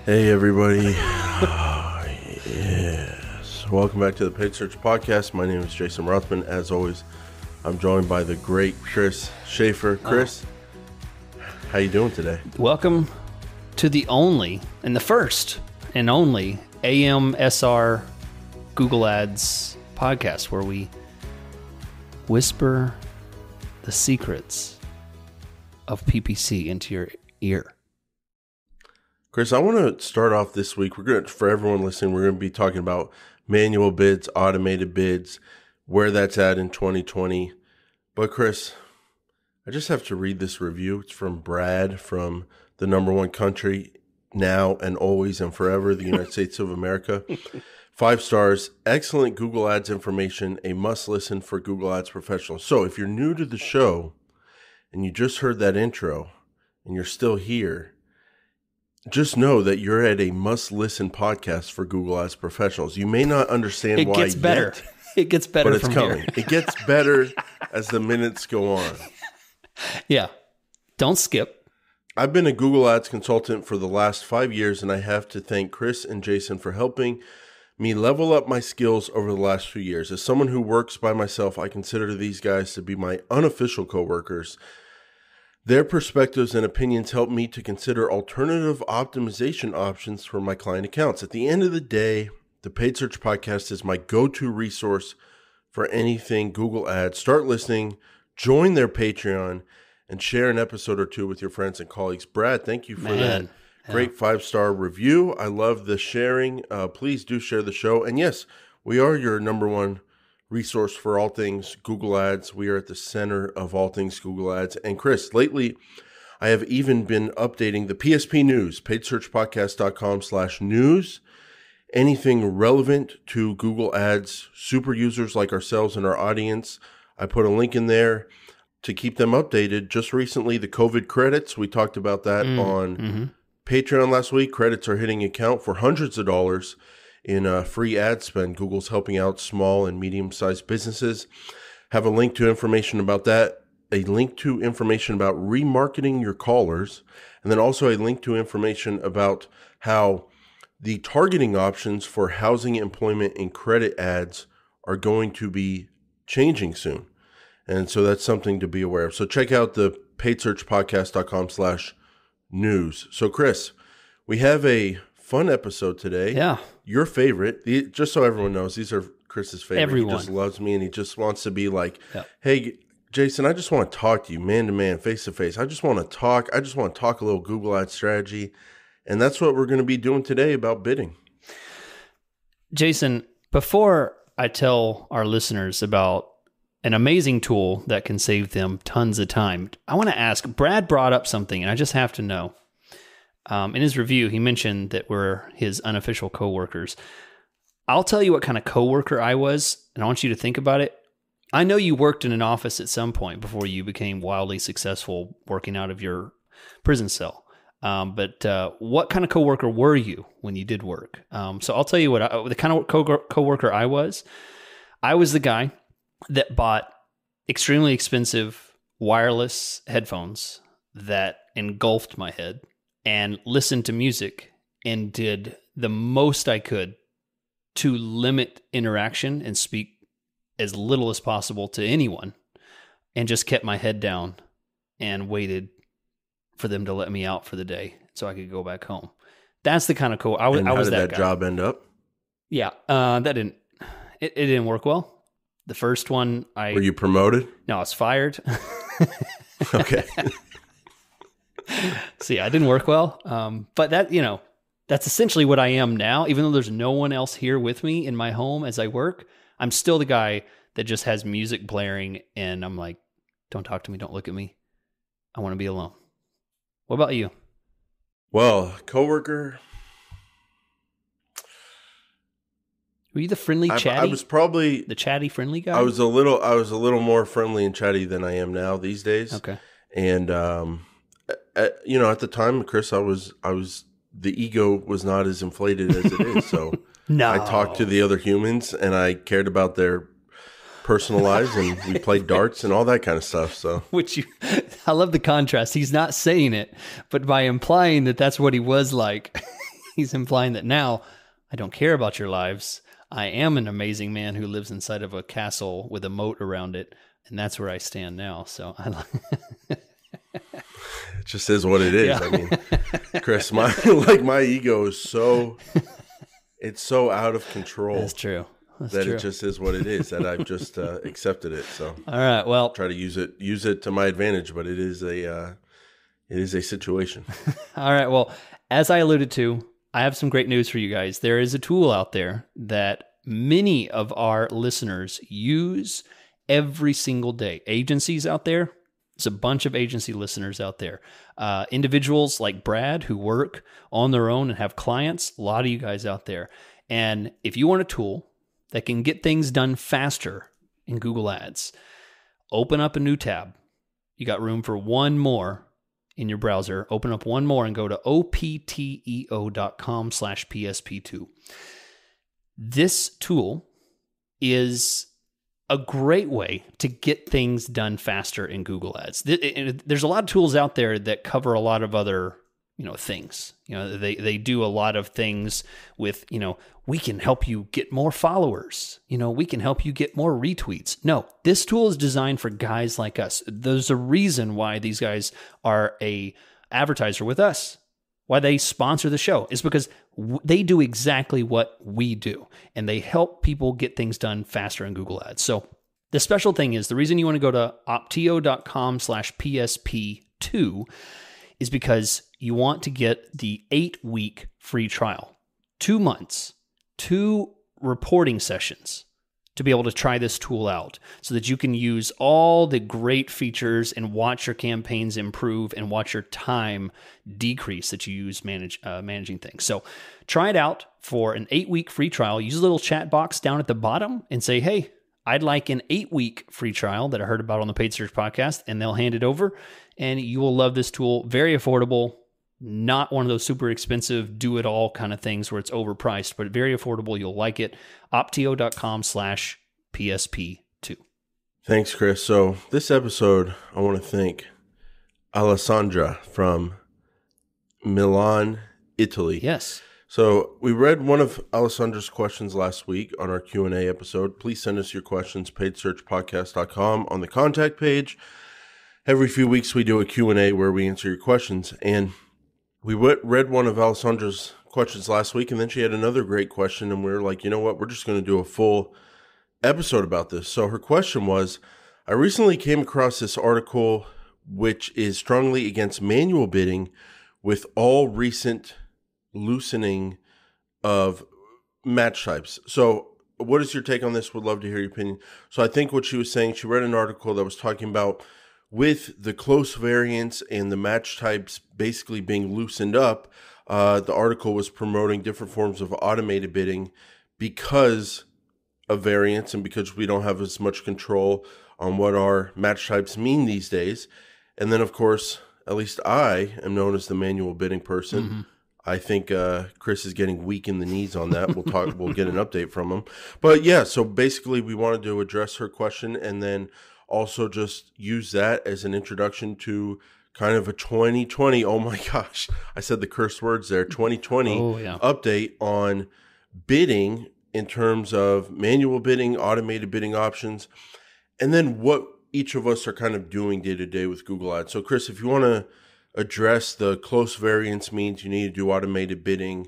Hey everybody. Yes. Welcome back to the Paid Search Podcast. My name is Jason Rothman. As always, I'm joined by the great Chris Schaefer. Chris, how you doing today? Welcome to the only and the first and only AMSR Google Ads podcast where we whisper the secrets of PPC into your ear. Chris, I want to start off this week. For everyone listening, we're going to be talking about manual bids, automated bids, where that's at in 2020. But Chris, I just have to read this review. It's from Brad from the number one country now and always and forever, the United States of America. 5 stars, excellent Google Ads information, a must listen for Google Ads professionals. So if you're new to the show and you just heard that intro and you're still here, just know that you're at a must-listen podcast for Google Ads professionals. You may not understand why it gets better. Yet, it gets better, but it's from coming. Here. It gets better as the minutes go on. Yeah, don't skip. I've been a Google Ads consultant for the last 5 years, and I have to thank Chris and Jason for helping me level up my skills over the last few years. As someone who works by myself, I consider these guys to be my unofficial coworkers. Their perspectives and opinions help me to consider alternative optimization options for my client accounts. At the end of the day, the Paid Search Podcast is my go-to resource for anything Google Ads. Start listening, join their Patreon, and share an episode or two with your friends and colleagues. Brad, thank you for that great 5-star review. I love the sharing. Please do share the show. And yes, we are your number one resource for all things Google Ads. We are at the center of all things Google Ads. And Chris, lately, I have even been updating the PSP news, paidsearchpodcast.com/news. Anything relevant to Google Ads super users like ourselves and our audience, I put a link in there to keep them updated. Just recently, the COVID credits, we talked about that on Patreon last week. Credits are hitting account for hundreds of dollars in free ad spend. Google's helping out small and medium-sized businesses. Have a link to information about that, a link to information about remarketing your callers, and then also a link to information about how the targeting options for housing, employment, and credit ads are going to be changing soon. And so that's something to be aware of. So check out the paidsearchpodcast.com/news. So Chris, we have a fun episode today. Yeah. Your favorite. Just so everyone knows, these are Chris's favorite. Everyone. He just loves me and he just wants to be like, hey, Jason, I just want to talk to you man to man, face to face. I just want to talk. I just want to talk a little Google Ads strategy. And that's what we're going to be doing today about bidding. Jason, before I tell our listeners about an amazing tool that can save them tons of time, I want to ask, Brad brought up something and I just have to know. In his review, he mentioned that we're his unofficial coworkers. I'll tell you what kind of coworker I was, and I want you to think about it. I know you worked in an office at some point before you became wildly successful working out of your prison cell. But what kind of coworker were you when you did work? So I'll tell you what the kind of coworker I was. I was the guy that bought extremely expensive wireless headphones that engulfed my head, and listened to music and did the most I could to limit interaction and speak as little as possible to anyone, and just kept my head down and waited for them to let me out for the day so I could go back home. That's the kind of I was how did that that job end up? Yeah, it didn't work well. The first one, Were you promoted? No, I was fired. Okay. See, I didn't work well. But that's essentially what I am now. Even though there's no one else here with me in my home as I work, I'm still the guy that just has music blaring and I'm like, don't talk to me. Don't look at me. I want to be alone. What about you? Well, coworker. Were you the friendly, chatty? I was probably the chatty, friendly guy. I was a little more friendly and chatty than I am now these days. Okay. And at the time, Chris, I was the ego was not as inflated as it is. So no. I talked to the other humans and I cared about their personal lives, and we played darts and all that kind of stuff. So, I love the contrast. He's not saying it, but by implying that that's what he was like, He's implying that now I don't care about your lives. I am an amazing man who lives inside of a castle with a moat around it, and that's where I stand now. So It just is what it is. Yeah. I mean, Chris, my ego is so out of control. That's true. It just is what it is. That I've just accepted it. So all right, well, try to use it to my advantage, but it is a situation. All right. Well, as I alluded to, I have some great news for you guys. There is a tool out there that many of our listeners use every single day. Agencies out there, there's a bunch of agency listeners out there. Individuals like Brad who work on their own and have clients, a lot of you guys out there. And if you want a tool that can get things done faster in Google Ads, open up a new tab. You got room for one more in your browser. Open up one more and go to opteo.com/PSP2. This tool is a great way to get things done faster in Google Ads. There's a lot of tools out there that cover a lot of other, things. They do a lot of things with, we can help you get more followers. We can help you get more retweets. No, this tool is designed for guys like us. There's a reason why these guys are a advertiser with us, why they sponsor the show, is because they do exactly what we do, and they help people get things done faster in Google Ads. So the special thing is, the reason you want to go to opteo.com/PSP2 is because you want to get the 8-week free trial, 2 months, 2 reporting sessions to be able to try this tool out so that you can use all the great features and watch your campaigns improve and watch your time decrease that you use managing things. So try it out for an 8-week free trial. Use a little chat box down at the bottom and say, hey, I'd like an 8-week free trial that I heard about on the Paid Search podcast, and they'll hand it over, and you will love this tool. Very affordable, not one of those super expensive do-it-all kind of things where it's overpriced, but very affordable. You'll like it. opteo.com/PSP2. Thanks, Chris. So this episode, I want to thank Alessandra from Milan, Italy. Yes. So we read one of Alessandra's questions last week on our Q&A episode. Please send us your questions, paidsearchpodcast.com on the contact page. Every few weeks we do a Q&A where we answer your questions. And we read one of Alessandra's questions last week, and then she had another great question, and we were like, you know what, we're just going to do a full episode about this. So her question was, I recently came across this article which is strongly against manual bidding with all recent loosening of match types. So what is your take on this? Would love to hear your opinion. So I think what she was saying, she read an article that was talking about with the close variance and the match types basically being loosened up, the article was promoting different forms of automated bidding because of variance and because we don't have as much control on what our match types mean these days. And then, of course, at least I am known as the manual bidding person. Mm-hmm. I think Chris is getting weak in the knees on that. We'll get an update from him. But yeah, so basically we wanted to address her question and then also just use that as an introduction to kind of a 2020, oh my gosh, I said the curse words there, 2020 update on bidding in terms of manual bidding, automated bidding options, and then what each of us are kind of doing day to day with Google Ads. So Chris, if you want to address the close variance means you need to do automated bidding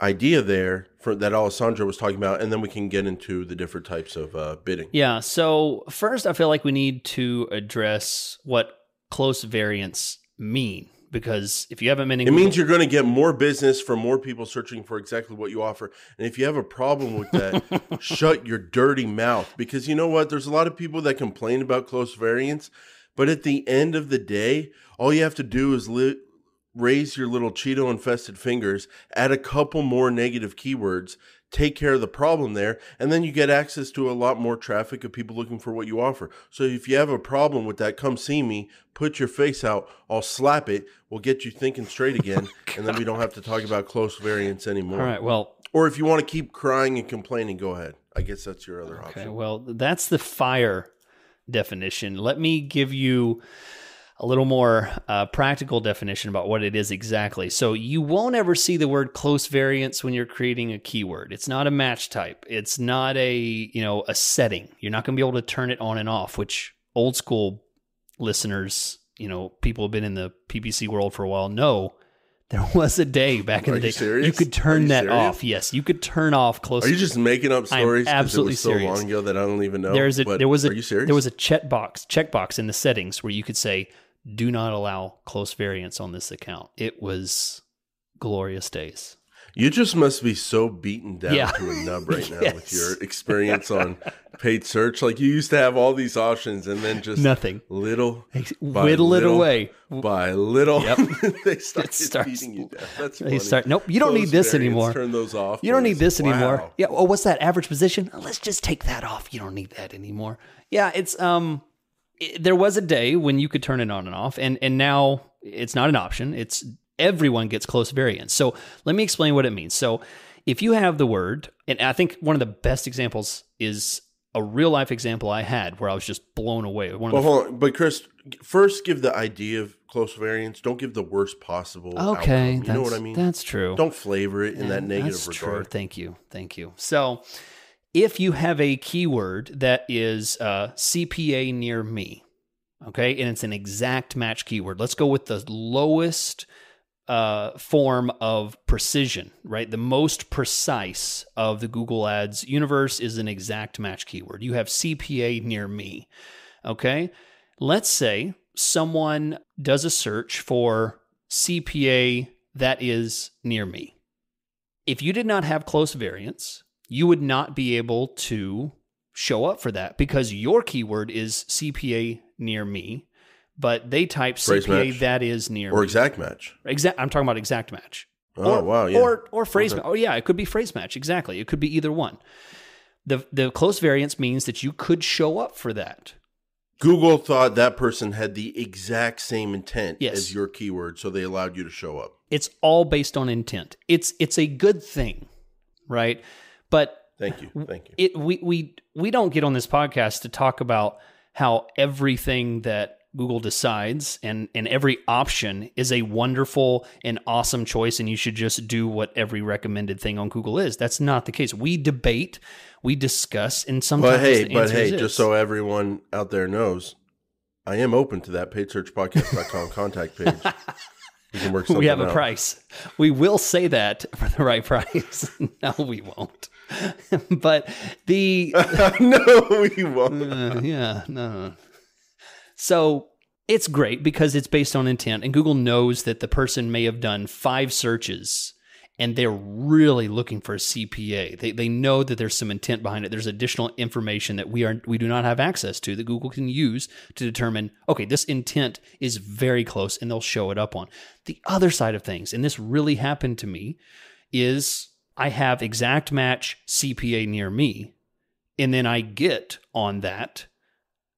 idea there for that Alessandra was talking about, and then we can get into the different types of bidding. Yeah. So first, I feel like we need to address what close variance mean, because if you haven't been in Google, means you're going to get more business from more people searching for exactly what you offer. And if you have a problem with that, shut your dirty mouth, because you know what? There's a lot of people that complain about close variance, but at the end of the day, all you have to do is raise your little Cheeto-infested fingers, add a couple more negative keywords, take care of the problem there, and then you get access to a lot more traffic of people looking for what you offer. So if you have a problem with that, come see me, put your face out, I'll slap it, we'll get you thinking straight again, and then we don't have to talk about close variance anymore. All right, well. Or if you want to keep crying and complaining, go ahead. I guess that's your other option. Okay, well, that's the FIRE definition. Let me give you a little more practical definition about what it is exactly. So you won't ever see the word close variance when you're creating a keyword. It's not a match type. It's not a setting. You're not going to be able to turn it on and off, which old school listeners, people who have been in the PPC world for a while know. There was a day back in the day you could turn that off. Yes, you could turn off close. Are you just making up stories? Absolutely it was so serious. long ago that I don't even know. Are you serious? There was a checkbox in the settings where you could say, "Do not allow close variance on this account." It was glorious days. You just must be so beaten down to a nub right now with your experience on paid search. Like you used to have all these options and then just nothing. Whittle it away. By little. Yep. They start beating you down. That's funny. Nope, you don't need this anymore. Turn those off. You don't need this anymore. Yeah. Oh, what's that average position? Let's just take that off. You don't need that anymore. Yeah. It's, there was a day when you could turn it on and off and now it's not an option. It's, everyone gets close variance. So let me explain what it means. So if you have the word, and I think one of the best examples is a real life example I had where I was just blown away. Hold on. But Chris, first give the idea of close variance. Don't give the worst possible outcome. You know what I mean? That's true. Don't flavor it in that negative regard. True. Thank you. So if you have a keyword that is CPA near me, okay, and it's an exact match keyword, let's go with the lowest form of precision, right? The most precise of the Google Ads universe is an exact match keyword. You have CPA near me, okay? Let's say someone does a search for CPA that is near me. If you did not have close variance, you would not be able to show up for that because your keyword is CPA near me. But they type CPA that is near or exact match. I'm talking about exact match. Wow, yeah. Or phrase match. Oh yeah, it could be phrase match. Exactly. It could be either one. The close variance means that you could show up for that. Google thought that person had the exact same intent as your keyword, so they allowed you to show up. It's all based on intent. It's a good thing, right? But thank you. We don't get on this podcast to talk about how everything that Google decides and every option is a wonderful and awesome choice and you should just do what every recommended thing on Google is. That's not the case. We debate, we discuss, and sometimes But hey, just so everyone out there knows, I am open to that paidsearchpodcast.com contact page. We can work something out. We have a price. We will say that for the right price. No, we won't. But no, we won't. No. So it's great because it's based on intent, and Google knows that the person may have done 5 searches and they're really looking for a CPA. They know that there's some intent behind it. There's additional information that we do not have access to that Google can use to determine, okay, this intent is very close, and they'll show it up on. The other side of things, and this really happened to me, is I have exact match CPA near me, and then I get on that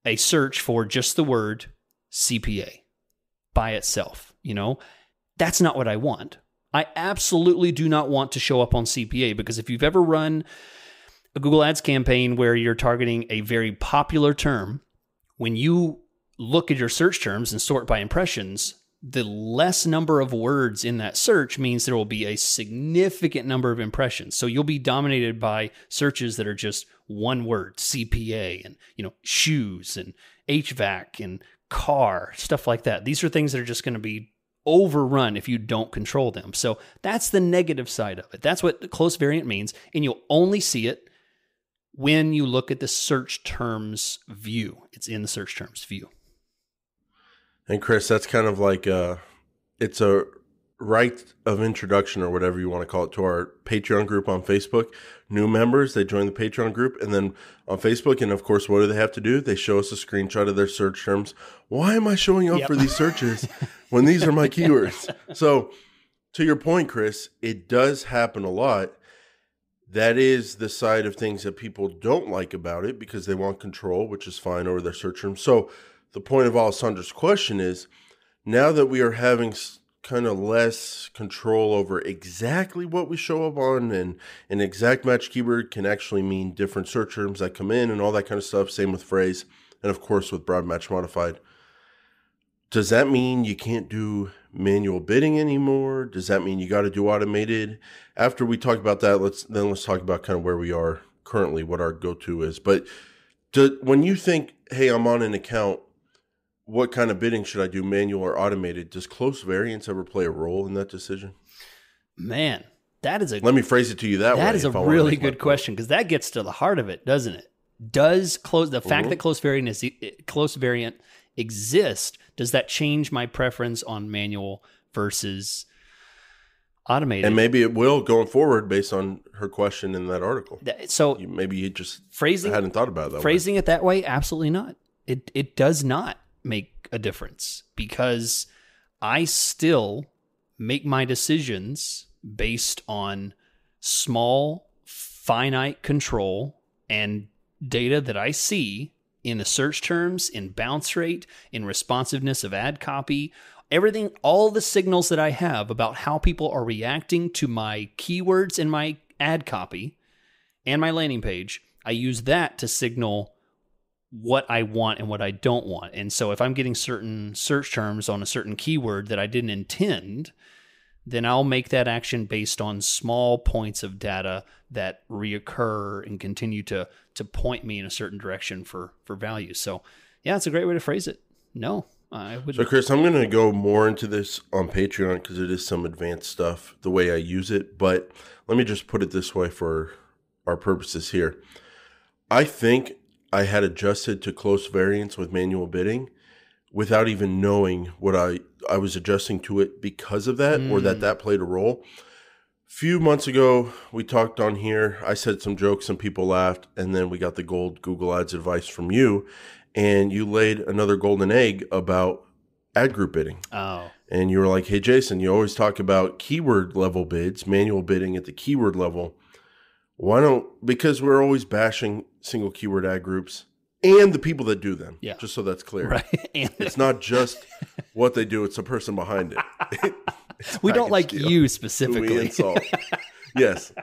a search for just the word CPA by itself. That's not what I want. I absolutely do not want to show up on CPA because if you've ever run a Google Ads campaign where you're targeting a very popular term, when you look at your search terms and sort by impressions, the less number of words in that search means there will be a significant number of impressions. So you'll be dominated by searches that are just one word, CPA, and shoes and HVAC and car, stuff like that. These are things that are just going to be overrun if you don't control them. So that's the negative side of it. That's what the close variant means, and you'll only see it when you look at the search terms view. It's in the search terms view. And Chris, that's kind of like it's a rite of introduction or whatever you want to call it to our Patreon group on Facebook. New members, they join the Patreon group, and then on Facebook, and of course, what do they have to do? They show us a screenshot of their search terms. Why am I showing up for these searches when these are my keywords? So to your point, Chris, it does happen a lot. That is the side of things that people don't like about it because they want control, which is fine, over their search terms. So the point of Alessandra's question is, now that we are having kind of less control over exactly what we show up on, and an exact match keyword can actually mean different search terms that come in and all that kind of stuff. Same with phrase, and of course with broad match modified. does that mean you can't do manual bidding anymore? Does that mean you got to do automated? After we talk about that, let's talk about kind of where we are currently, what our go-to is. But when you think, hey, I'm on an account, what kind of bidding should I do, manual or automated? Does close variance ever play a role in that decision? Man, that is let me phrase it to you that way. That is a really good question, because that gets to the heart of it, doesn't it? Does fact that close variant exists, does that change my preference on manual versus automated? And maybe it will going forward based on her question in that article. So maybe you just hadn't thought about it that way. Phrasing it that way, absolutely not. It does not make a difference, because I still make my decisions based on small, finite control and data that I see in the search terms, in bounce rate, in responsiveness of ad copy, everything, all the signals that I have about how people are reacting to my keywords in my ad copy and my landing page. I use that to signal what I want and what I don't want. And so if I'm getting certain search terms on a certain keyword that I didn't intend, then I'll make that action based on small points of data that reoccur and continue to point me in a certain direction for value. So yeah, it's a great way to phrase it. No, I wouldn't. So Chris, I'm going to go more into this on Patreon because it is some advanced stuff, the way I use it. But let me just put it this way for our purposes here. I think I had adjusted to close variance with manual bidding without even knowing what I was adjusting to it because of that, or that played a role. Few months ago, we talked on here. I said some jokes and people laughed, and then we got the gold Google Ads advice from you, and you laid another golden egg about ad group bidding. Oh. And you were like, hey, Jason, you always talk about keyword level bids, manual bidding at the keyword level. Because we're always bashing single keyword ad groups and the people that do them. Yeah. Just so that's clear. Right. It's not just what they do, it's the person behind it. We don't like you specifically. We insult. Yes.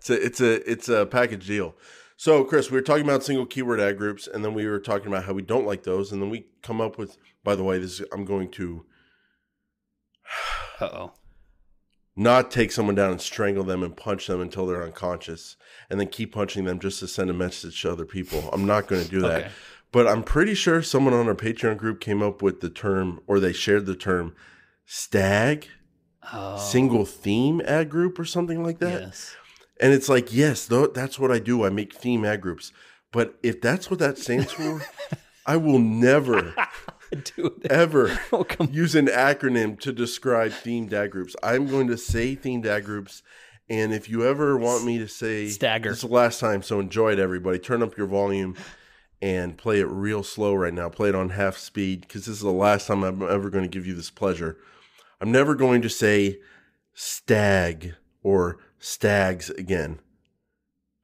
It's a package deal. So, Chris, we were talking about single keyword ad groups, and then we were talking about how we don't like those, and then we come up with, by the way, I'm going to not take someone down and strangle them and punch them until they're unconscious, and then keep punching them just to send a message to other people. I'm not going to do that. Okay. But I'm pretty sure someone on our Patreon group came up with the term, or they shared the term, stag, single theme ad group or something like that. Yes. And it's like, yes, that's what I do. I make theme ad groups. But if that's what that stands for, I will never, ever use an acronym to describe themed ad groups. I'm going to say themed ad groups. And if you ever want me to say, Stagger. This is the last time, so enjoy it, everybody. Turn up your volume and play it real slow right now. Play it on half speed, because this is the last time I'm ever going to give you this pleasure. I'm never going to say stag or stags again.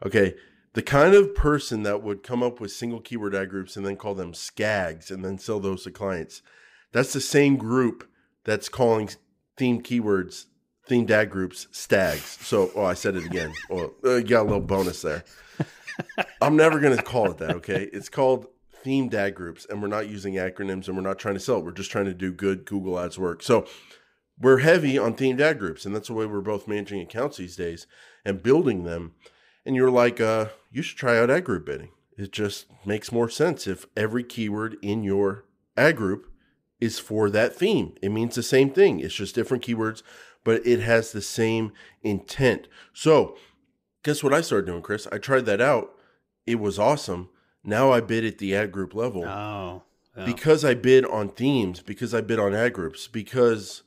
Okay, the kind of person that would come up with single keyword ad groups and then call them skags and then sell those to clients, that's the same group that's calling themed keywords, themed ad groups, stags. So, I said it again. You got a little bonus there. I'm never going to call it that, okay? It's called themed ad groups, and we're not using acronyms, and we're not trying to sell it. We're just trying to do good Google Ads work. So we're heavy on themed ad groups, and that's the way we're both managing accounts these days and building them. And you're like, you should try out ad group bidding. It just makes more sense if every keyword in your ad group is for that theme. It means the same thing. It's just different keywords, but it has the same intent. So guess what I started doing, Chris? I tried that out. It was awesome. Now I bid at the ad group level. Oh. Because I bid on themes, because I bid on ad groups, because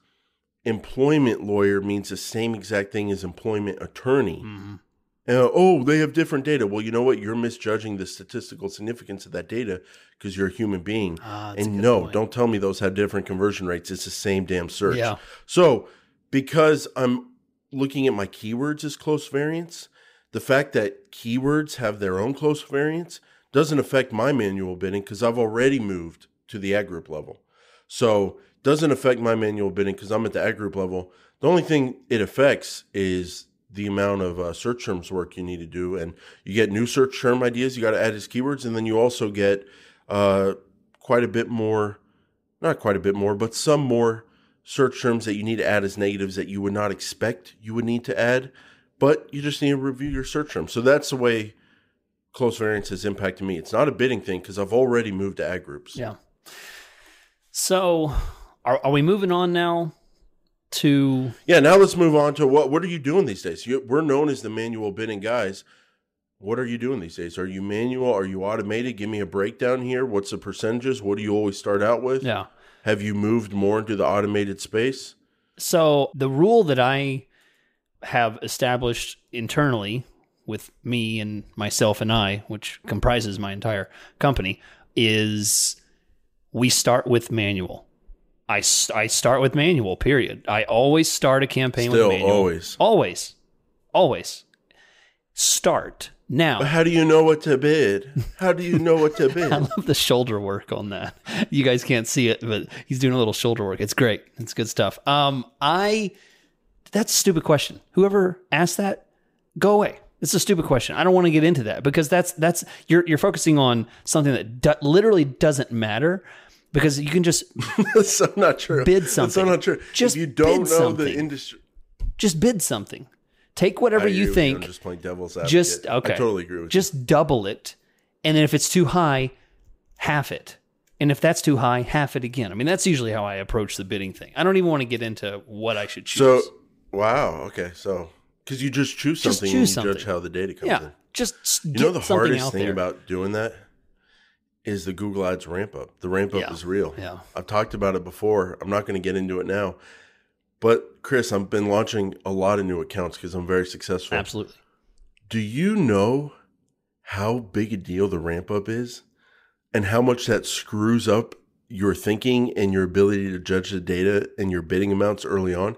employment lawyer means the same exact thing as employment attorney. Mm-hmm. They have different data. Well, you know what? You're misjudging the statistical significance of that data because you're a human being. And no, point. Don't tell me those have different conversion rates. It's the same damn search. Yeah. So because I'm looking at my keywords as close variance, the fact that keywords have their own close variance doesn't affect my manual bidding because I've already moved to the ad group level. So doesn't affect my manual bidding because I'm at the ad group level. The only thing it affects is the amount of search terms work you need to do. And you get new search term ideas you got to add as keywords. And then you also get quite a bit more not quite a bit more, but some more search terms that you need to add as negatives that you would not expect you would need to add, but you just need to review your search terms. So that's the way close variance has impacted me. It's not a bidding thing because I've already moved to ad groups. Yeah. So are we moving on now to... Yeah, now let's move on to what are you doing these days? We're known as the manual bidding guys. What are you doing these days? Are you manual? Are you automated? Give me a breakdown here. What's the percentages? What do you always start out with? Yeah. Have you moved more into the automated space? So the rule that I have established internally with me and myself and I, which comprises my entire company, is we start with manual. I start with manual, period. I always start a campaign with manual. Always. Start. Now. But how do you know what to bid? How do you know what to bid? I love the shoulder work on that. You guys can't see it, but he's doing a little shoulder work. It's great. It's good stuff. That's a stupid question. Whoever asked that, go away. It's a stupid question. I don't want to get into that because that's you're focusing on something that literally doesn't matter because you can just That's so not true. Bid something. That's so not true. Just if you don't know something. the industry, just bid something. Take whatever you think. I'm just playing devil's advocate. Okay. I totally agree with you. Just double it, and then if it's too high, half it. And if that's too high, half it again. I mean, that's usually how I approach the bidding thing. I don't even want to get into what I should choose. So, wow. Okay. So, because you just choose something and you judge how the data comes in. Just you know the hardest thing about doing that is the Google Ads ramp up. The ramp up is real. Yeah. I've talked about it before. I'm not going to get into it now. But Chris, I've been launching a lot of new accounts because I'm very successful. Absolutely. Do you know how big a deal the ramp up is and how much that screws up your thinking and your ability to judge the data and your bidding amounts early on?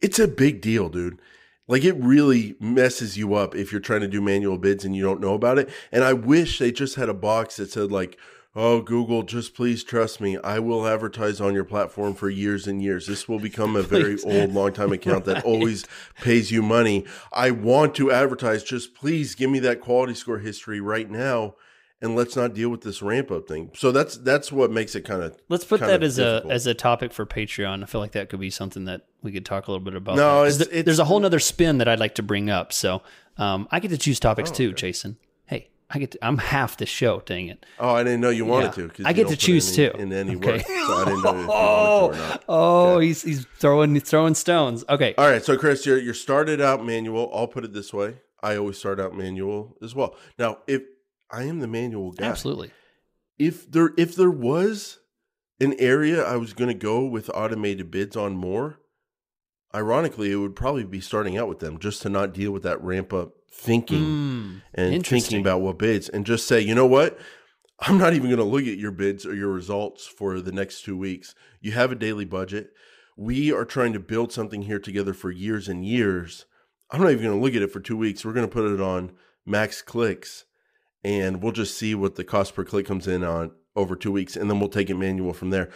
It's a big deal, dude. Like it really messes you up if you're trying to do manual bids and you don't know about it. And I wish they just had a box that said like, oh, Google, just please trust me. I will advertise on your platform for years and years. This will become a very old, long-time account that always pays you money. I want to advertise. Just please give me that quality score history right now, and let's not deal with this ramp-up thing. So that's what makes it kind of Let's put that as a topic for Patreon. I feel like that could be something that we could talk a little bit about. No, there's a whole nother spin that I'd like to bring up. So I get to choose topics too, okay. Jason. I'm half the show, dang it. Oh, I didn't know you wanted to. I get to choose too. In any work. So I didn't know if you wanted to or not. Okay. He's throwing stones. Okay. All right. So Chris, you're started out manual. I'll put it this way. I always start out manual as well. Now, if I am the manual guy. Absolutely. If there was an area I was going to go with automated bids on more, ironically, it would probably be starting out with them just to not deal with that ramp up thinking and thinking about what bids and just say, you know what? I'm not even going to look at your bids or your results for the next 2 weeks. You have a daily budget. We are trying to build something here together for years and years. I'm not even going to look at it for 2 weeks. We're going to put it on max clicks and we'll just see what the cost per click comes in on over 2 weeks. And then we'll take it manual from there.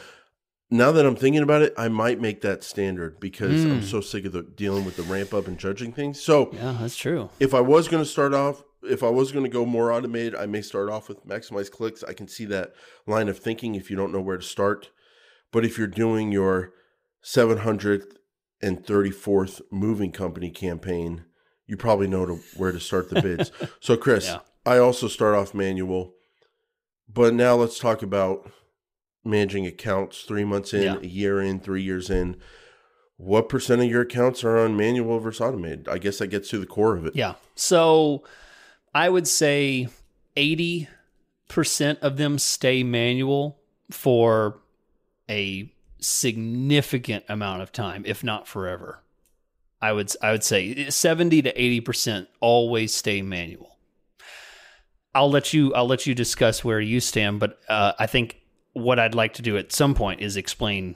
Now that I'm thinking about it, I might make that standard because I'm so sick of dealing with the ramp up and judging things. So yeah, that's true. If I was going to go more automated, I may start off with maximize clicks. I can see that line of thinking if you don't know where to start. But if you're doing your 734th moving company campaign, you probably know where to start the bids. So Chris, I also start off manual. But now let's talk about managing accounts 3 months in, a year in, 3 years in. What % of your accounts are on manual versus automated? I guess that gets to the core of it. Yeah. So I would say 80% of them stay manual for a significant amount of time, if not forever. I would say 70 to 80% always stay manual. I'll let you discuss where you stand, but I think what I'd like to do at some point is explain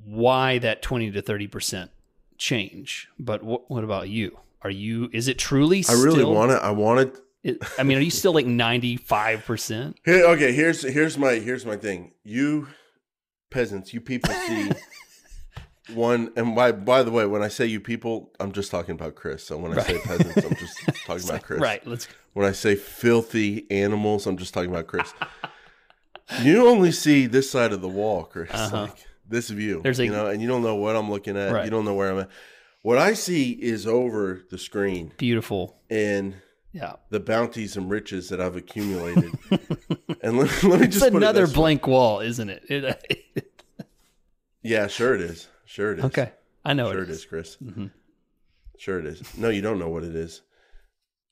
why that 20 to 30% change. But what about you? Is it truly still? I really want it. I want it. I mean, are you still like 95%? Okay, here's my thing. You peasants, you people see one, and by the way, when I say you people, I'm just talking about Chris. So when I say peasants, I'm just talking about Chris. Right. When I say filthy animals, I'm just talking about Chris. You only see this side of the wall, Chris. Uh-huh. Like this view. There's and you don't know what I'm looking at. Right. You don't know where I'm at. What I see is over the screen. Beautiful. And yeah, the bounties and riches that I've accumulated. And let me just it's put another it blank wall, isn't it? Yeah, sure it is. Sure it is. Okay. I know sure it is, Chris. Mm-hmm. Sure it is. No, you don't know what it is.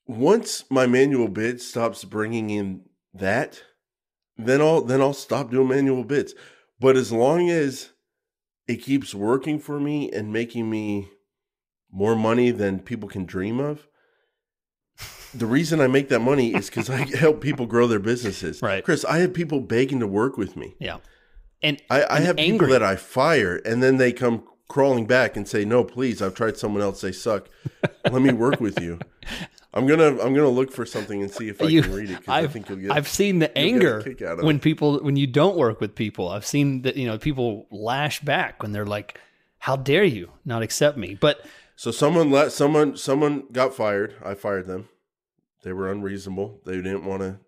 Once my manual bid stops bringing in that, then I'll stop doing manual bids. But as long as it keeps working for me and making me more money than people can dream of, the reason I make that money is because I help people grow their businesses. Right. Chris, I have people begging to work with me. Yeah. And I have angry. people that I fire, and then they come crawling back and say, "No, please, I've tried someone else. They suck. Let me work with you." I'm gonna look for something and see if I can read it, because I think you'll get. I've seen the anger when you don't work with people. I've seen that people lash back when they're like, "How dare you not accept me?" But so someone got fired. I fired them. They were unreasonable. They didn't want to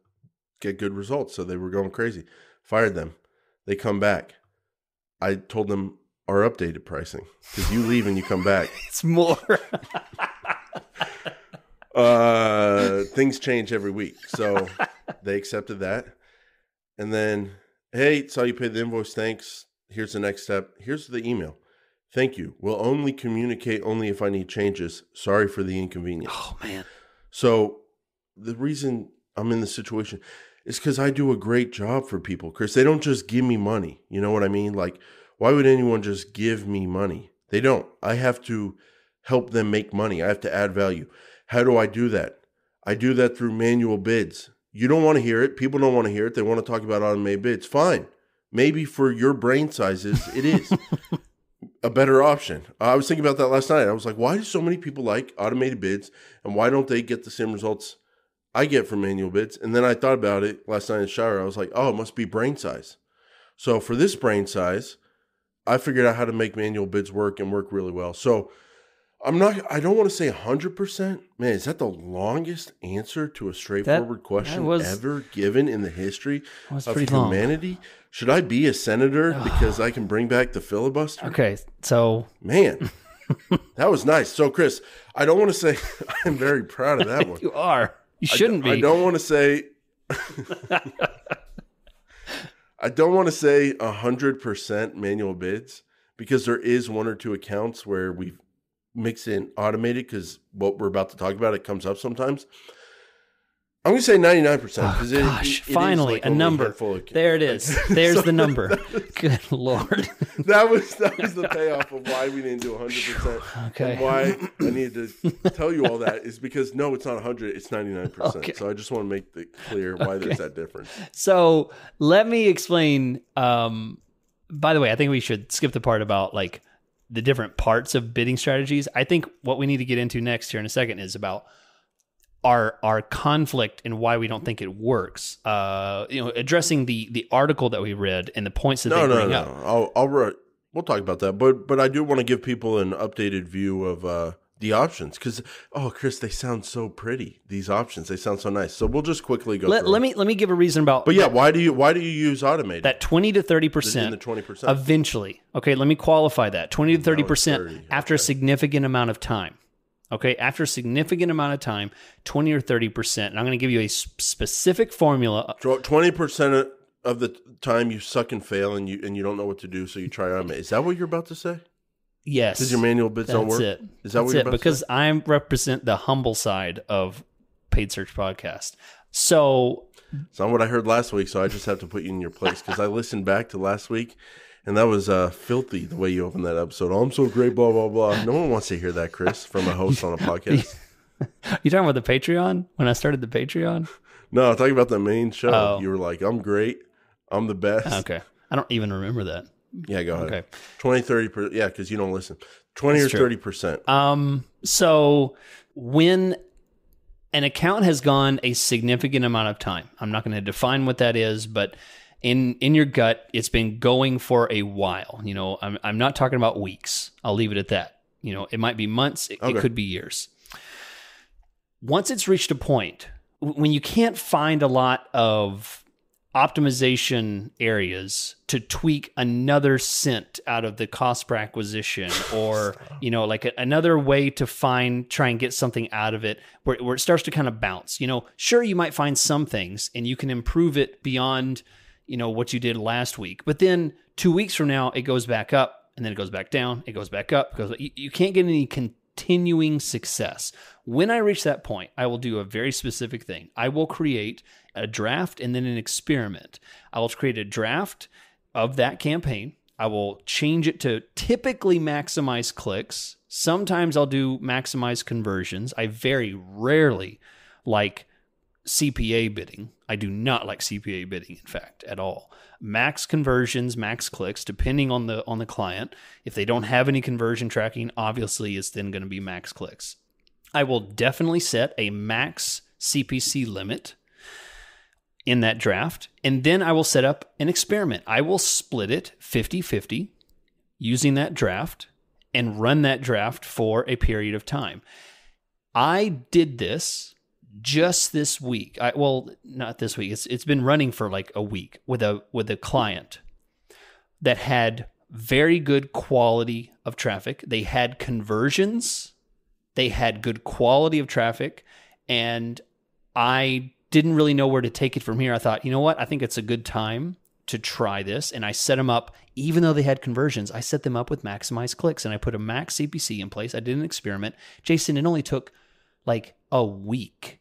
get good results, so they were going crazy. Fired them. They come back. I told them our updated pricing, because you leave and you come back. It's more. Things change every week. So they accepted that. And then, hey, saw you paid the invoice. Thanks. Here's the next step. Here's the email. Thank you. We'll only communicate if I need changes. Sorry for the inconvenience. Oh, man. So the reason I'm in this situation is because I do a great job for people, Chris. They don't just give me money. You know what I mean? Like, why would anyone just give me money? They don't. I have to help them make money. I have to add value. How do I do that? I do that through manual bids. You don't want to hear it. People don't want to hear it. They want to talk about automated bids. Fine. Maybe for your brain sizes, it is a better option. I was thinking about that last night. I was like, why do so many people like automated bids, and why don't they get the same results I get from manual bids? And then I thought about it last night in the shower. I was like, oh, it must be brain size. So for this brain size, I figured out how to make manual bids work and work really well. So I don't want to say 100%. Man, is that the longest answer to a straightforward question ever given in the history of humanity? Long. Should I be a senator because I can bring back the filibuster? Okay, so... Man, that was nice. So, Chris, I don't want to say I'm very proud of that one. You are. You shouldn't be. I don't want to say... I don't want to say 100% manual bids, because there is one or two accounts where we've mixed in automated, because what we're about to talk about, it comes up sometimes. I'm going to say 99%. Oh, gosh, finally, like a number. There it is. There's the number. Good Lord. That was the payoff of why we didn't do 100%. Okay. And why I needed to tell you all that is because, no, it's not 100, it's 99%. Okay. So I just want to make it clear why there's that difference. So let me explain. By the way, I think we should skip the part about like the different parts of bidding strategies. I think what we need to get into next here in a second is about our conflict and why we don't think it works. Addressing the article that we read and the points that they bring up. We'll talk about that. But I do want to give people an updated view of the options, because Chris, they sound so pretty. These options, they sound so nice. So we'll just quickly go through. Let me give a reason about. But yeah, why do you use automated? That 20 to 30%. The 20%. Eventually, okay. Let me qualify that 20 to 30% after a significant amount of time. Okay, after a significant amount of time, 20 or 30%. And I'm going to give you a specific formula. 20% of the time you suck and fail, and you don't know what to do, so you try automate. Is that what you're about to say? Yes. Because your manual bids don't work? That's it. Is that what you're about because to say? I represent the humble side of Paid Search Podcast. So it's not what I heard last week, so I just have to put you in your place, because I listened back to last week. And that was filthy, the way you opened that episode. Oh, I'm so great, blah, blah, blah. No one wants to hear that, Chris, from a host on a podcast. You talking about the Patreon? When I started the Patreon? No, I'm talking about the main show. Oh. You were like, I'm great. I'm the best. Okay. I don't even remember that. Yeah, go ahead. Okay. 20, 30%. Yeah, because you don't listen. 20 That's or 30%. So when an account has gone a significant amount of time, I'm not going to define what that is, but in your gut, it's been going for a while. I'm not talking about weeks. I'll leave it at that. It might be months. It could be years. Once it's reached a point when you can't find a lot of optimization areas to tweak another cent out of the cost per acquisition, or like another way to try and get something out of it where it starts to kind of bounce. Sure, you might find some things and you can improve it beyond what you did last week, but then 2 weeks from now it goes back up, and then it goes back down, it goes back up, you can't get any continuing success. When I reach that point, I will do a very specific thing. I will create a draft and then an experiment. I will create a draft of that campaign. I will change it to typically maximize clicks. Sometimes I'll do maximize conversions. I very rarely like CPA bidding. I do not like CPA bidding, in fact, at all. Max conversions, max clicks, depending on the client. If they don't have any conversion tracking, obviously it's then going to be max clicks. I will definitely set a max CPC limit in that draft, and then I will set up an experiment. I will split it 50-50 using that draft and run that draft for a period of time. I did this just this week. Not this week. It's been running for like a week with a client that had very good quality of traffic. They had conversions. They had good quality of traffic, and I didn't really know where to take it from here. I thought, you know what? I think it's a good time to try this. And I set them up, even though they had conversions, I set them up with maximized clicks, and I put a max CPC in place. I did an experiment. Jason, it only took like a week,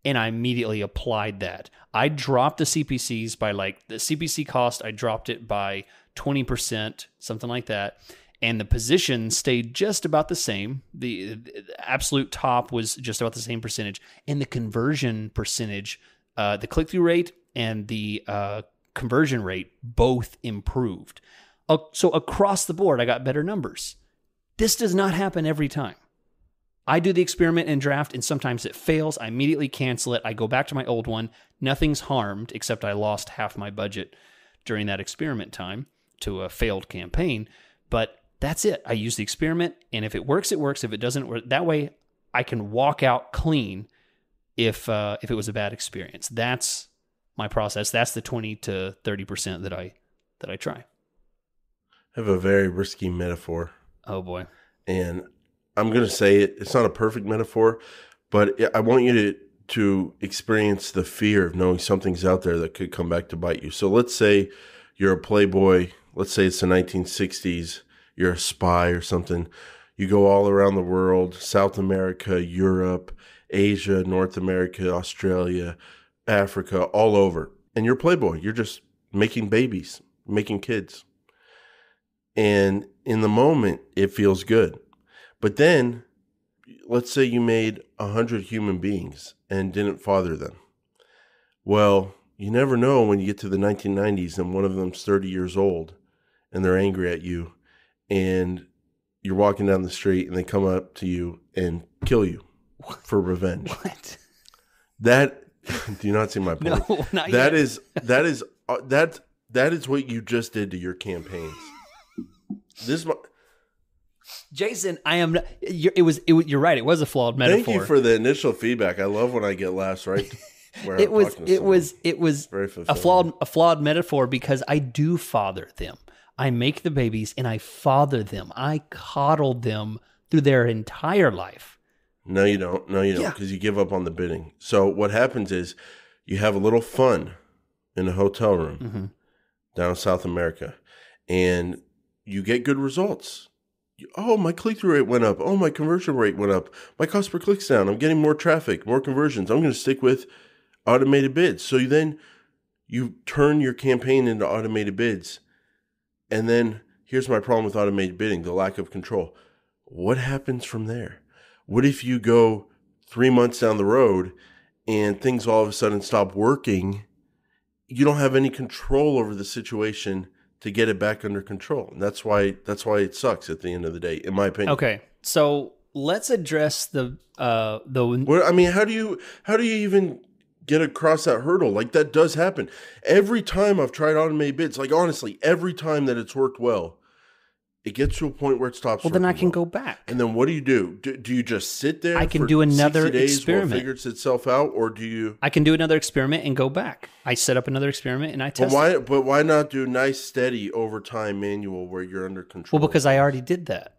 and I immediately applied that. I dropped the CPCs by the CPC cost, I dropped it by 20%, something like that. And the position stayed just about the same. The absolute top was just about the same percentage. And the conversion percentage, the click-through rate and the conversion rate both improved. So across the board, I got better numbers. This does not happen every time. I do the experiment and draft, and sometimes it fails. I immediately cancel it. I go back to my old one. Nothing's harmed, except I lost half my budget during that experiment time to a failed campaign. But that's it. I use the experiment, and if it works, it works. If it doesn't work, that way I can walk out clean if it was a bad experience. That's my process. That's the 20 to 30% that I try. I have a very risky metaphor. Oh boy. And I'm going to say it. It's not a perfect metaphor, but I want you to experience the fear of knowing something's out there that could come back to bite you. So let's say you're a playboy. Let's say it's the 1960s. You're a spy or something. You go all around the world, South America, Europe, Asia, North America, Australia, Africa, all over. And you're a playboy. You're just making babies, making kids. And in the moment, it feels good. But then, let's say you made 100 human beings and didn't father them. Well, you never know when you get to the 1990s and one of them's 30 years old and they're angry at you. And you're walking down the street and they come up to you and kill you for revenge. What? That, do you not see my point? No, not that yet. That is what you just did to your campaigns. Jason, I am not, you're right. It was a flawed metaphor. Thank you for the initial feedback. I love when I get laughs right where it was a flawed metaphor because I do father them. I make the babies and I father them. I coddle them through their entire life. No, you don't. Because you give up on the bidding. So what happens is you have a little fun in a hotel room down in South America, and you get good results. Oh, my click-through rate went up. Oh, my conversion rate went up. My cost per click's down. I'm getting more traffic, more conversions. I'm going to stick with automated bids. So then you turn your campaign into automated bids. And then here's my problem with automated bidding, the lack of control. What happens from there? What if you go 3 months down the road and things all of a sudden stop working? You don't have any control over the situation to get it back under control. And that's why it sucks at the end of the day, in my opinion. Okay. So let's address the Well, I mean, how do you even get across that hurdle? Like, that does happen. Every time I've tried automated bids, like, honestly, every time that it's worked well, It gets to a point where it stops. Well, then I can well. go back. And then what do? Do you just sit there? I can for do another 60 days experiment. While it figures itself out, or do you? I can do another experiment and go back. I set up another experiment and I test it. But why not do nice, steady, over time manual where you're under control? Well, because I already did that.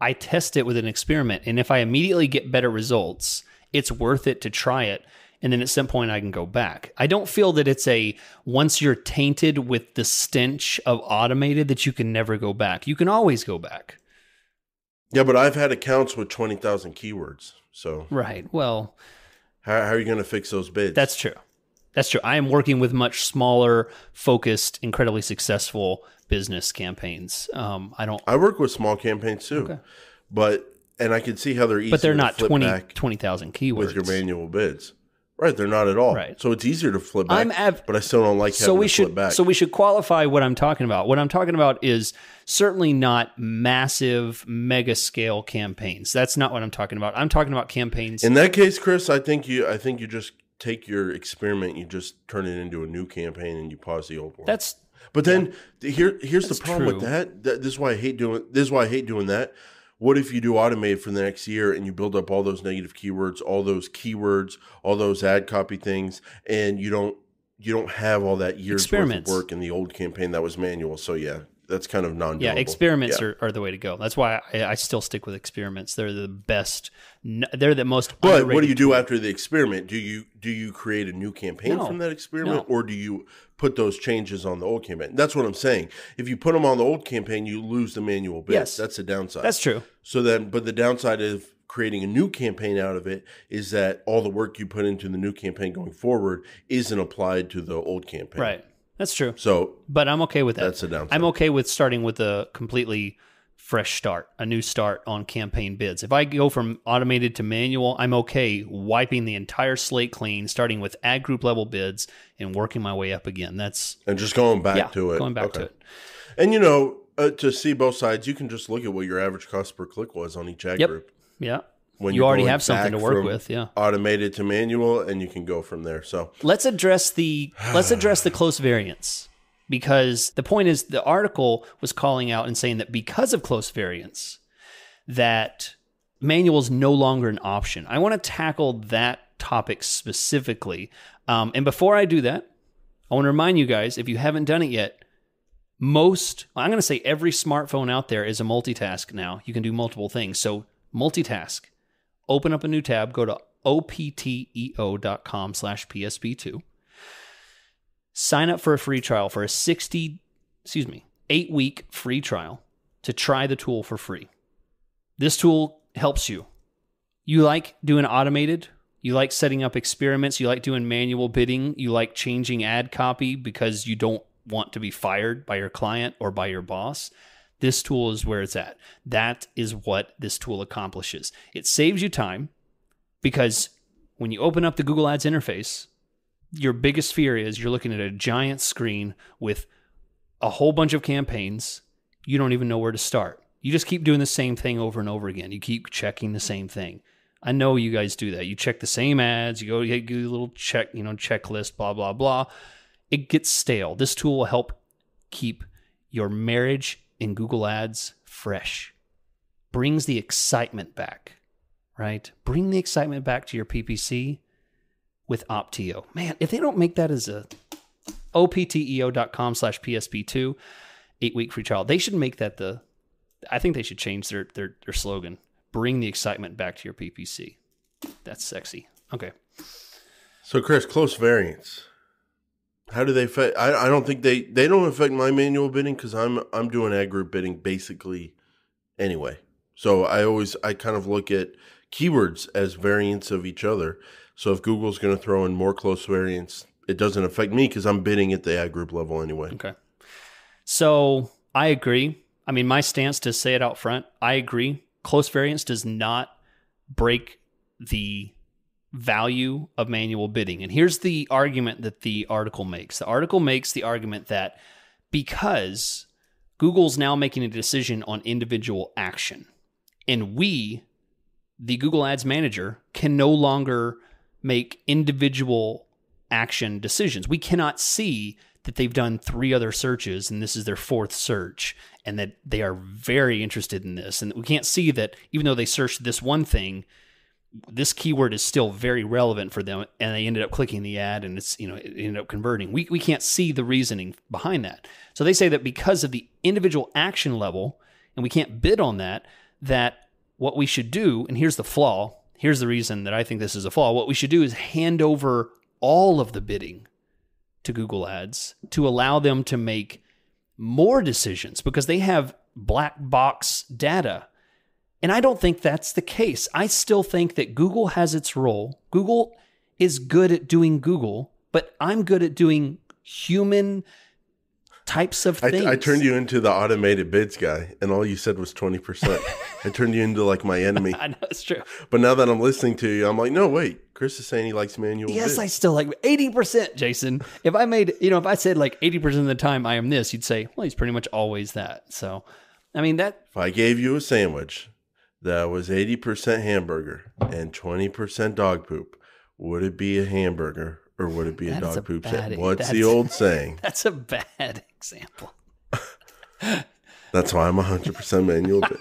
I test it with an experiment, and if I immediately get better results, it's worth it to try it. And then at some point I can go back. I don't feel that it's once you're tainted with the stench of automated that you can never go back. You can always go back. Yeah, but I've had accounts with 20,000 keywords. So right. Well, how are you going to fix those bids? That's true. That's true. I am working with much smaller, focused, incredibly successful business campaigns. I work with small campaigns too, and I can see how they're easy. But they're not to flip 20,000 keywords with your manual bids. Right, they're not at all. Right. So it's easier to flip back, but I still don't like having to flip back. So we should qualify what I'm talking about. What I'm talking about is certainly not massive, mega scale campaigns. That's not what I'm talking about. I'm talking about campaigns. In that case, Chris, I think you just take your experiment, you just turn it into a new campaign, and you pause the old one. But then here's the problem with that. This is why I hate doing that. What if you do automated for the next year and you build up all those negative keywords, all those ad copy things, and you don't have all that year's worth of work in the old campaign that was manual. So yeah, that's kind of non-doable. Yeah, experiments are the way to go. That's why I still stick with experiments. They're the best. They're the most. But what do you do after the experiment? Do you create a new campaign from that experiment, or do you put those changes on the old campaign? That's what I'm saying. If you put them on the old campaign, you lose the manual bid. Yes, that's the downside. That's true. So then, but the downside of creating a new campaign out of it is that all the work you put into the new campaign going forward isn't applied to the old campaign. Right. That's true. So, but I'm okay with that. That's the downside. I'm okay with starting with a completely fresh start, a new start on campaign bids. If I go from automated to manual, I'm okay wiping the entire slate clean, starting with ad group level bids and working my way up again. And just going back to it. Going back to it. And to see both sides, you can just look at what your average cost per click was on each ad group. Yeah. When you already have something to work with, automated to manual, and you can go from there. So let's address the close variance, because the point is the article was calling out and saying that because of close variance, that manual is no longer an option. I want to tackle that topic specifically, and before I do that, I want to remind you guys, if you haven't done it yet, I'm going to say every smartphone out there is a multitask now. You can do multiple things. So multitask. Open up a new tab, go to opteo.com/PSP2. Sign up for a free trial for a 8-week free trial to try the tool for free. This tool helps you. You like doing automated, you like setting up experiments, you like doing manual bidding, you like changing ad copy because you don't want to be fired by your client or by your boss. This tool is where it's at. That is what this tool accomplishes. It saves you time because when you open up the Google Ads interface, your biggest fear is you're looking at a giant screen with a whole bunch of campaigns. You don't even know where to start. You just keep doing the same thing over and over again. You keep checking the same thing. I know you guys do that. You check the same ads. You do a little checklist, blah, blah, blah. It gets stale. This tool will help keep your marriage in Google Ads fresh. Brings the excitement back, right? Bring the excitement back to your PPC with Opteo. Man, if they don't make that as a opteo.com/PSP2 8-week free trial, they should make that I think they should change their slogan. Bring the excitement back to your PPC. That's sexy. Okay. So Chris, close variance. How do they affect? I don't think they don't affect my manual bidding because I'm doing ad group bidding basically anyway. So I kind of look at keywords as variants of each other. So if Google's going to throw in more close variants, it doesn't affect me because I'm bidding at the ad group level anyway. Okay. So I agree. I mean, my stance, to say it out front, I agree. Close variance does not break the value of manual bidding. And here's the argument that the article makes. The article makes the argument that because Google's now making a decision on individual action, and we, the Google Ads Manager, can no longer make individual action decisions. We cannot see that they've done 3 other searches and this is their 4th search, and that they are very interested in this. And we can't see that even though they searched this one thing, this keyword is still very relevant for them, and they ended up clicking the ad, and it ended up converting. We can't see the reasoning behind that. So they say that because of the individual action level, and we can't bid on that, that what we should do, and here's the flaw, here's the reason that I think this is a flaw, what we should do is hand over all of the bidding to Google Ads to allow them to make more decisions, because they have black box data. And I don't think that's the case. I still think that Google has its role. Google is good at doing Google, but I'm good at doing human types of things. I turned you into the automated bids guy, and all you said was 20%. I turned you into like my enemy. I know, it's true. But now that I'm listening to you, I'm like, no, wait. Chris is saying he likes manual Yes, bids. I still like 80%, Jason. If I made, if I said like 80% of the time I am this, you'd say, well, he's pretty much always that. So, I mean, that. If I gave you a sandwich that was 80% hamburger and 20% dog poop, would it be a hamburger or would it be a dog poop sandwich? What's the old saying? That's a bad example. That's why I'm 100% manual bid.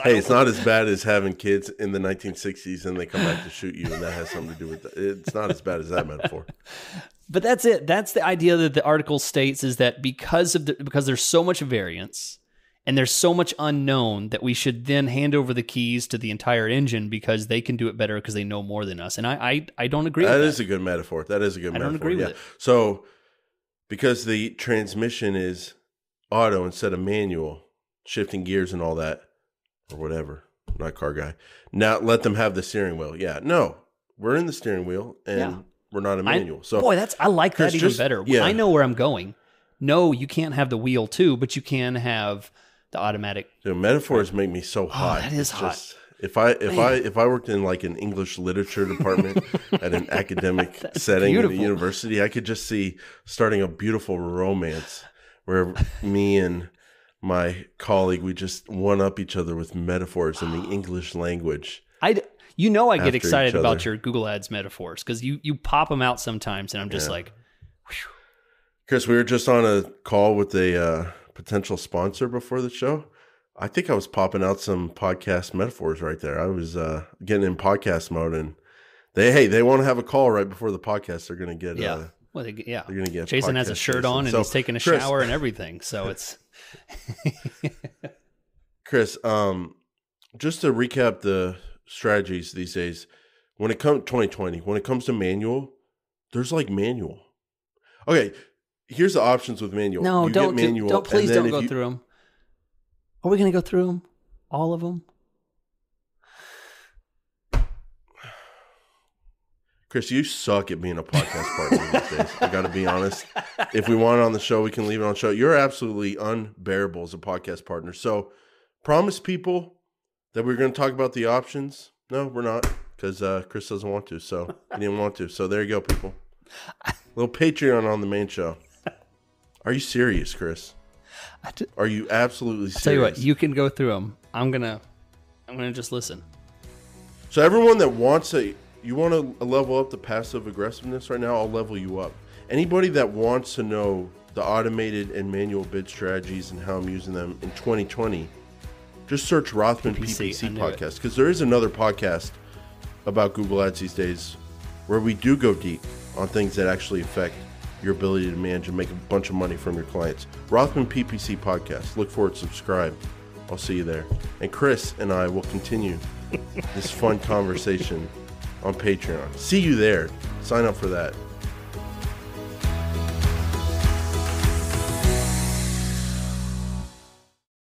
Hey, it's not as bad as having kids in the 1960s and they come back to shoot you, and that has something to do with it. It's not as bad as that metaphor. But that's it. That's the idea that the article states, is that because there's so much variance and there's so much unknown, that we should then hand over the keys to the entire engine because they can do it better because they know more than us. And I don't agree with that. That is a good metaphor. That is a good metaphor. I don't agree with it. So because the transmission is auto instead of manual, shifting gears and all that, or whatever, I'm not a car guy. Now let them have the steering wheel. Yeah, no, we're in the steering wheel and we're not a manual. I like that even better. Yeah. I know where I'm going. No, you can't have the wheel too, but you can have the automatic. The metaphors make me so hot. That is hot. If I worked in like an English literature department at an academic setting at a university, I could just see starting a beautiful romance where me and my colleague, we just one up each other with metaphors in the English language. I get excited about your Google Ads metaphors because you pop them out sometimes, and I'm just like, whew. Chris, we were just on a call with a potential sponsor before the show. I think I was popping out some podcast metaphors right there. I was getting in podcast mode, and they want to have a call right before the podcast. They're going to get Well, they're going to get Jason has a shirt on and he's taking a shower and everything. So it's Chris, just to recap the strategies these days, when it comes 2020, when it comes to manual, there's like manual. Okay, here's the options with manual. No, don't please don't go through them. Are we going to go through them? All of them? Chris, you suck at being a podcast partner these days. I got to be honest. If we want it on the show, we can leave it on the show. You're absolutely unbearable as a podcast partner. So promise people that we're going to talk about the options. No, we're not, because Chris doesn't want to. So he didn't want to. So there you go, people. A little Patreon on the main show. Are you serious, Chris? Are you absolutely serious? I'll tell you what, you can go through them. I'm gonna just listen. So everyone that wants you want to level up the passive aggressiveness right now, I'll level you up. Anybody that wants to know the automated and manual bid strategies and how I'm using them in 2020, just search Rothman PPC podcast, because there is another podcast about Google Ads these days where we do go deep on things that actually affect your ability to manage and make a bunch of money from your clients. Rothman PPC podcast. Look for it, subscribe. I'll see you there. And Chris and I will continue this fun conversation on Patreon. See you there. Sign up for that.